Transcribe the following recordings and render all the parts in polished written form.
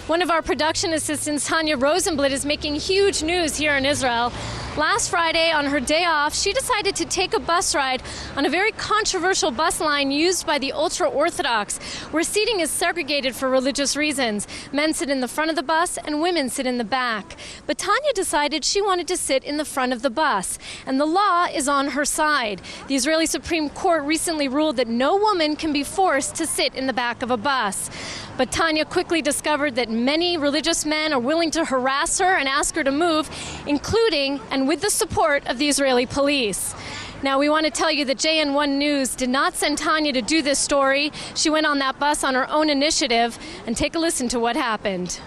One of our production assistants, Tanya Rosenblit, is making huge news here in Israel. Last Friday, on her day off, she decided to take a bus ride on a very controversial bus line used by the Ultra-Orthodox, where seating is segregated for religious reasons. Men sit in the front of the bus and women sit in the back. But Tanya decided she wanted to sit in the front of the bus, and the law is on her side. The Israeli Supreme Court recently ruled that no woman can be forced to sit in the back of a bus. But Tanya quickly discovered that many religious men are willing to harass her and ask her to move, including and with the support of the Israeli police. Now, we want to tell you that JN1 News did not send Tanya to do this story. She went on that bus on her own initiative. And take a listen to what happened.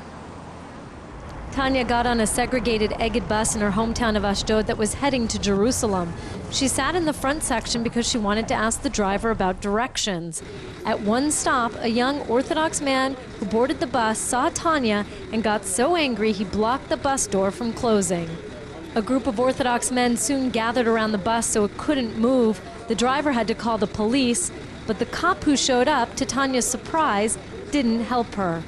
Tanya got on a segregated Egged bus in her hometown of Ashdod that was heading to Jerusalem. She sat in the front section because she wanted to ask the driver about directions. At one stop, a young Orthodox man who boarded the bus saw Tanya and got so angry he blocked the bus door from closing. A group of Orthodox men soon gathered around the bus so it couldn't move. The driver had to call the police, but the cop who showed up, to Tanya's surprise, didn't help her.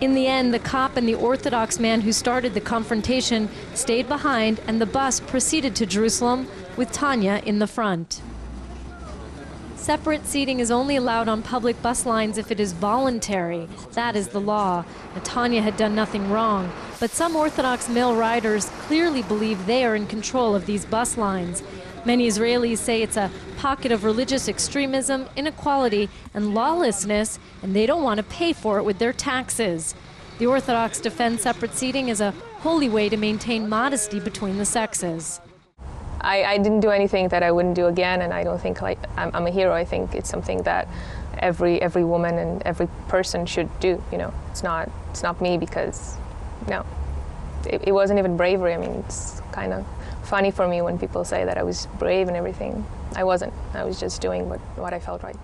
In the end, the cop and the Orthodox man who started the confrontation stayed behind, and the bus proceeded to Jerusalem with Tanya in the front. Separate seating is only allowed on public bus lines if it is voluntary. That is the law. Now, Tanya had done nothing wrong, but some Orthodox male riders clearly believe they are in control of these bus lines. Many Israelis say it's a pocket of religious extremism, inequality, and lawlessness, and they don't want to pay for it with their taxes. The Orthodox defend separate seating as a holy way to maintain modesty between the sexes. I didn't do anything that I wouldn't do again, and I don't think I'm a hero. I think it's something that every woman and every person should do. You know, it's not me because, no, it wasn't even bravery. I mean, it's kind of funny for me when people say that I was brave and everything. I wasn't. I was just doing what I felt right.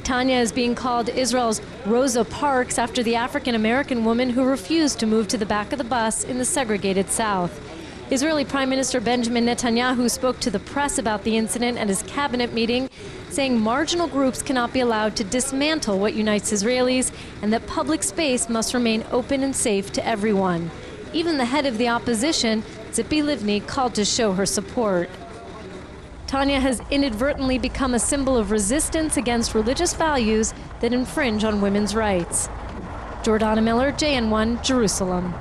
Tanya is being called Israel's Rosa Parks after the African-American woman who refused to move to the back of the bus in the segregated South. Israeli Prime Minister Benjamin Netanyahu spoke to the press about the incident at his cabinet meeting, saying marginal groups cannot be allowed to dismantle what unites Israelis and that public space must remain open and safe to everyone. Even the head of the opposition, Tzipi Livni, called to show her support. Tanya has inadvertently become a symbol of resistance against religious values that infringe on women's rights. Jordana Miller, JN1, Jerusalem.